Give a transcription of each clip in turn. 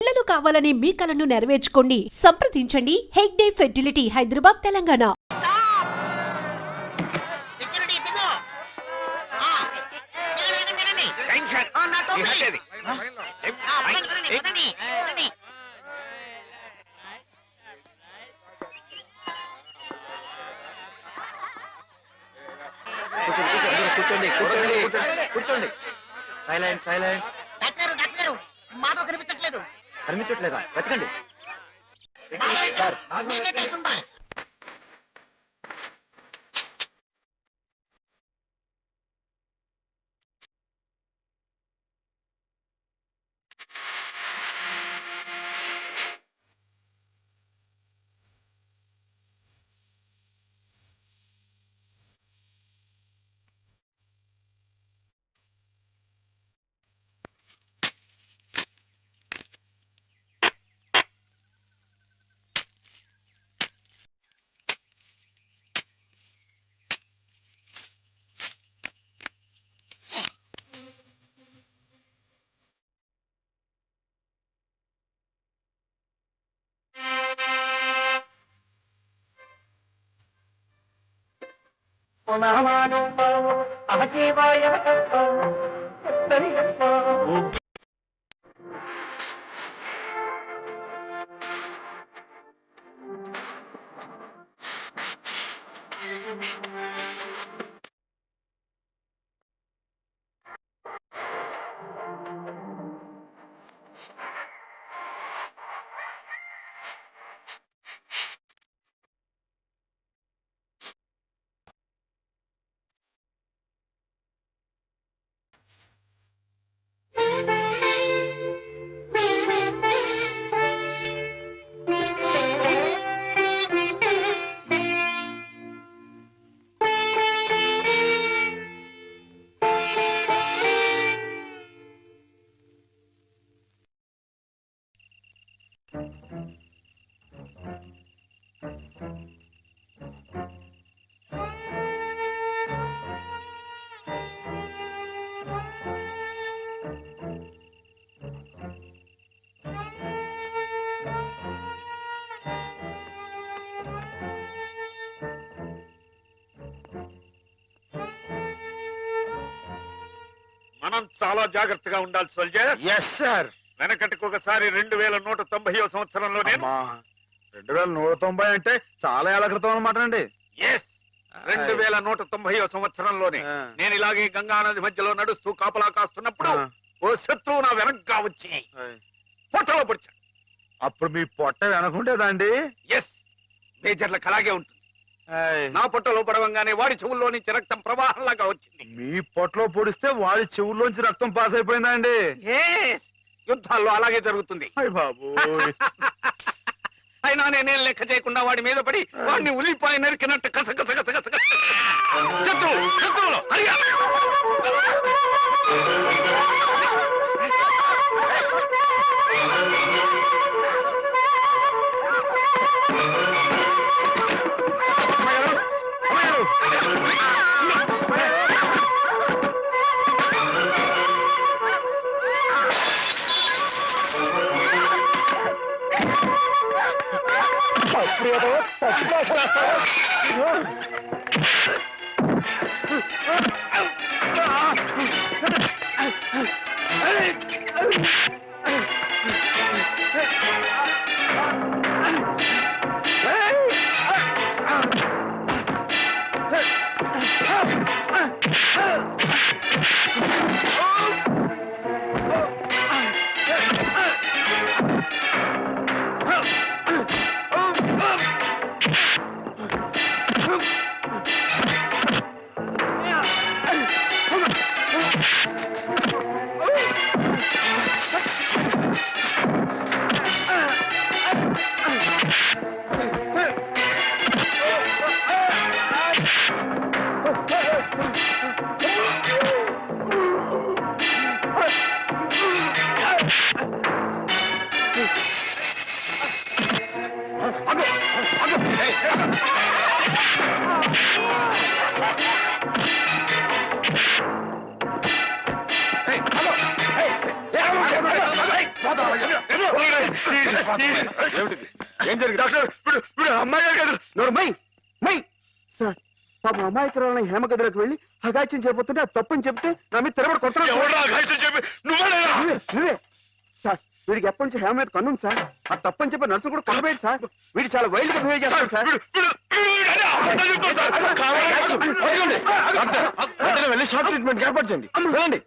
పిల్లలు కావాలని మీ కలను నెరవేర్చుకోండి. సంప్రదించండి హెగ్డే ఫెర్టిలిటీ, హైదరాబాద్, తెలంగాణ. కూర్చోండి. Silent silent. మాతో కనిపించట్లేదు. కనిపించట్లేదా? వెతకండి. మనం చాలా జాగ్రత్తగా ఉండాలి సోల్జర్. Yes sir. వెనకటికి ఒకసారి 2190వ సంవత్సరంలోనే 2190 అంటే చాలా ఏళ్ల క్రితం అన్నమాట అండి. 2190వ సంవత్సరంలోనే నేను ఇలాగే గంగా నది మధ్యలో నడుస్తూ కాపలా కాస్తున్నప్పుడు ఓ శత్రువు నా వెనక్గా వచ్చి పొట్టలో పొడిచాడు. అప్పుడు మీ పొట్ట వెనకుండేదండి? ఎస్, మేజర్లకు అలాగే ఉంటుంది. నా పొట్టలో పడవంగానే వాడి చెవుల్లో నుంచి రక్తం ప్రవాహంలాగా వచ్చింది. మీ పొట్టలో పొడిస్తే వాడి చెవుల్లోంచి రక్తం పాస్ అయిపోయిందా అండి? యుద్ధాల్లో అలాగే జరుగుతుంది. బాబు అయినా నేనేం లెక్క చేయకుండా వాడి మీద పడి వాడిని ఉల్లిపాయ నరికినట్టు కసకస శత్రువులు హరియా. ఏం జరిగింది డాక్టర్? అమ్మాయి గారు కదా. మై మై సార్ పాపం అమాయకురాలని హేమ గదిలోకి వెళ్ళి అగాచ్యం చేయబోతుంటే అది తప్పని చెప్తే నా మీద తిరగబడి చెప్పి నువ్వే సార్. వీడికి ఎప్పటి నుంచి హేమ మీద కన్నుంది సార్. అది తప్పని చెప్పి నర్సు కూడా కొనబోయాడు సార్. వీడు చాలా వైల్డ్ గా బిహేవ్ చేస్తాడు సార్. వెళ్ళి షార్ట్ ట్రీట్మెంట్ ఏర్పాటు చేయండి. వెళ్ళండి.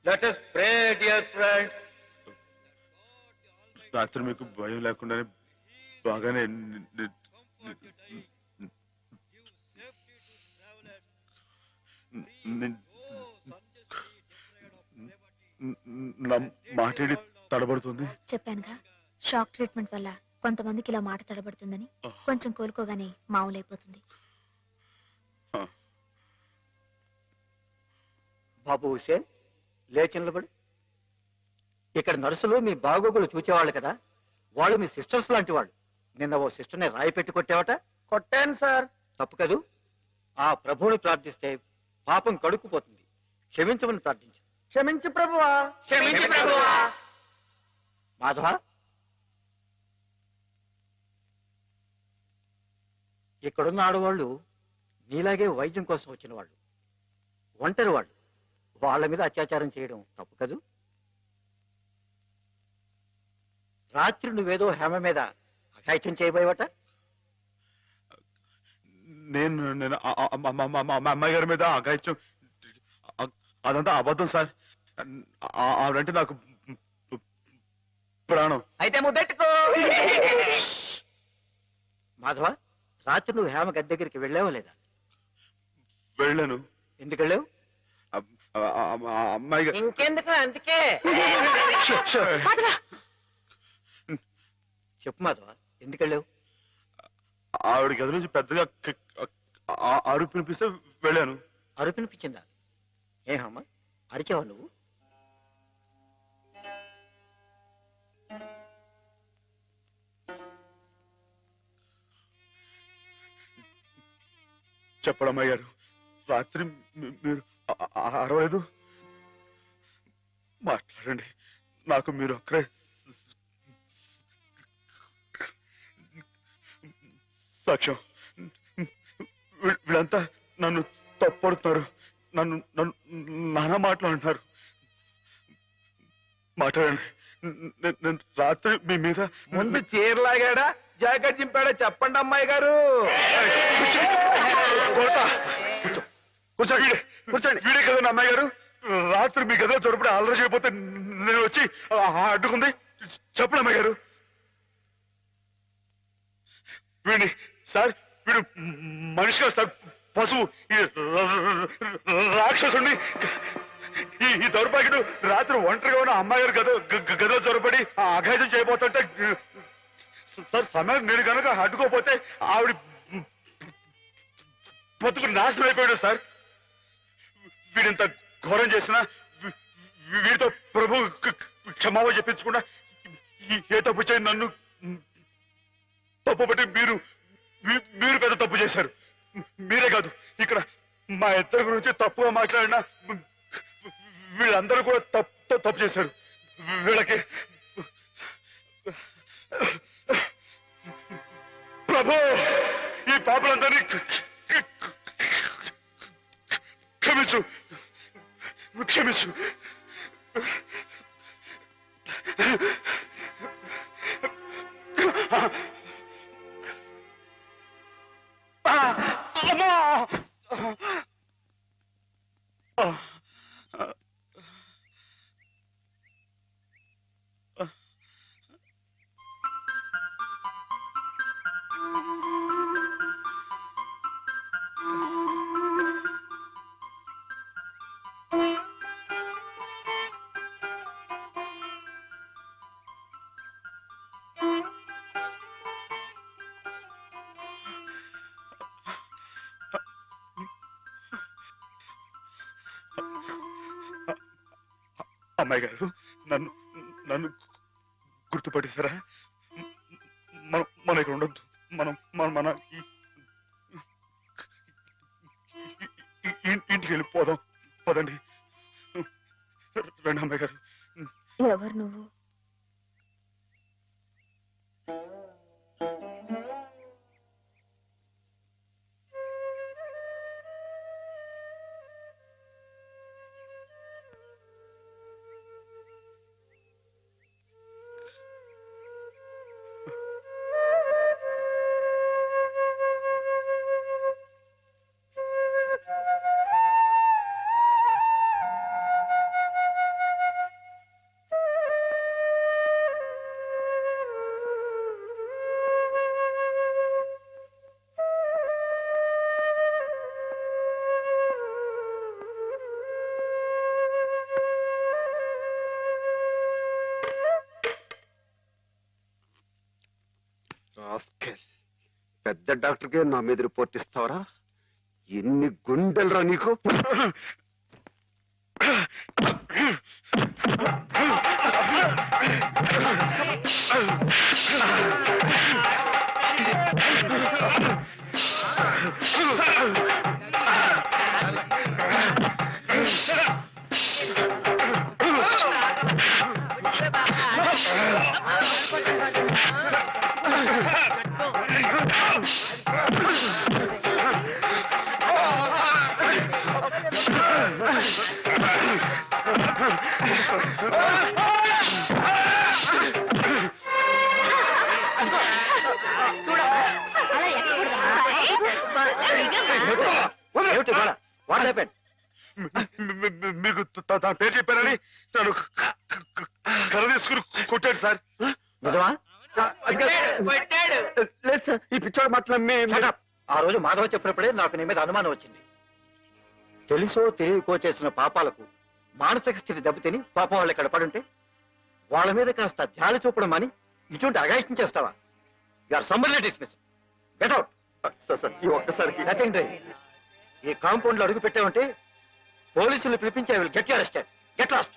Let us pray, dear friends. రాత్రి మీకు భయం లేకుండానే బాగానే మాట్లాడి తడబడుతుంది. చెప్పానుగా షాక్ ట్రీట్మెంట్ వల్ల కొంతమందికి ఇలా మాట తడబడుతుందని. కొంచెం కోలుకోగానే మామూలైపోతుంది. బాబు హుసేన్ లేచి నిలబడు. ఇక్కడ నర్సులు మీ బాగోగులు చూచేవాళ్ళు కదా, వాళ్ళు మీ సిస్టర్స్ లాంటి వాళ్ళు. నిన్న ఓ సిస్టర్ని రాయి పెట్టి కొట్టావట. కొట్టాను సార్. తప్పు కదూ. ఆ ప్రభువుని ప్రార్థిస్తే పాపం కడుక్కుపోతుంది. క్షమించమని ప్రార్థించు. క్షమించు ప్రభువా. క్షమించు ప్రభువా. మాధవ, ఇక్కడున్న ఆడవాళ్ళు నీలాగే వైద్యం కోసం వచ్చిన వాళ్ళు, ఒంటరి వాళ్ళు. వాళ్ళ మీద అత్యాచారం చేయడం తప్పు కదూ. రాత్రి నువ్వేదో హేమ మీద అఘాయిత్యం చేయబోయేవట. నేను అమ్మాయి గారి మీద అఘాయిత్యం అదంతా అబద్ధం సార్. ఆవిడంటే నాకు ప్రాణం. అయితే ముద్దెట్టుకో. మాధవ, రాత్రి నువ్వు హేమ గది దగ్గరికి వెళ్ళావా లేదా? వెళ్ళాను. ఎందుకు వెళ్ళావు? అమ్మాయి ఇంకెందుకు, అందుకే. చెప్పు మాధవ, ఎందుకు వెళ్ళావు? ఆవిడ గది నుంచి పెద్దగా అరుపు వినిపిస్తే వెళ్ళాను. అరుపినిపించిందా? ఏహమ్మా, అరిచావా నువ్వు? చెప్పడమ్మాయి గారు, రాత్రి మీరు అరవలేదు. మాట్లాడండి. నాకు మీరు అక్కడే సాక్ష్యం. వీళ్ళంతా నన్ను తప్పడుతున్నారు. నన్ను నానా మాట్లాడుతున్నారు. మాట్లాడండి. నేను రాత్రి మీ మీద ముందు చీరలాగాడా జాకెట్ చింపాడా చెప్పండి అమ్మాయి గారు. కూర్చోండి. కూర్చోండి. వీడే కదండి అమ్మాయి గారు. రాత్రి మీ గదిలో దొరపడి అల్లరి చేయకపోతే నేను వచ్చి అడ్డుకుంది. చెప్పండి అమ్మాయి గారు. వీడి సార్, వీడు మనిషి కాదు సార్, పశువు. ఈ రాక్షసుడిని, ఈ దౌర్భాగ్యుడు రాత్రి ఒంటరిగా ఉన్న అమ్మాయి గారు గదిలో దొరపడి అఘాయితం చేయబోతుంటే సార్ సమయం నేను కనుక అడ్డుకోపోతే ఆవిడ బతుకు నాశనం అయిపోయాడు సార్. వీడింత ఘోరం చేసినా వీడితో ప్రభు క్షమాపణ చెప్పించకుండా ఏ తప్పు చేయండి నన్ను తప్పు బట్టి మీరు పెద్ద తప్పు చేశారు. మీరే కాదు ఇక్కడ మా ఇద్దరి గురించి తప్పుగా మాట్లాడినా వీళ్ళందరూ కూడా తప్పు చేశారు. వీళ్ళకి ప్రభు ఈ పాపలందరినీ క్షమించు క్షమించు. అమ్మా అమ్మాయి గారు నన్ను నన్ను గుర్తుపట్టేశారా? మన ఇక్కడ ఉండొద్దు. మన ఇంటికి వెళ్ళిపోదాం. పదండి రండి అమ్మాయి గారు. ఎవరు నువ్వు? పెద్ద డాక్టర్కే నా మీద రిపోర్ట్ ఇస్తావరా? ఎన్ని గుండెలరా నీకు? మీకు తన పేరు చెప్పారని నన్ను కర్ర తీసుకుని కొట్టాడు సార్. లేదు సార్, ఈ పిచ్చోడు మాత్రం ఆ రోజు మాధవ చెప్పినప్పుడే నాకు నీ మీద అనుమానం వచ్చింది. తెలుసో తెలియకో చేసిన పాపాలకు మానసిక స్థితి దెబ్బతిని పాపం వాళ్ళు ఇక్కడ పడుంటే వాళ్ళ మీద కాస్త జాలి చూపడం అని ఇటువంటి అగాయిత్యం చేస్తావా? You are summarily dismiss. Get out. Sir ఈ ఒక్కసారికి నథింగ్ డూయింగ్. ఈ కాంపౌండ్ లో అడుగు పెట్టామంటే పోలీసులు పిలిపించి I will get you arrested. Get lost.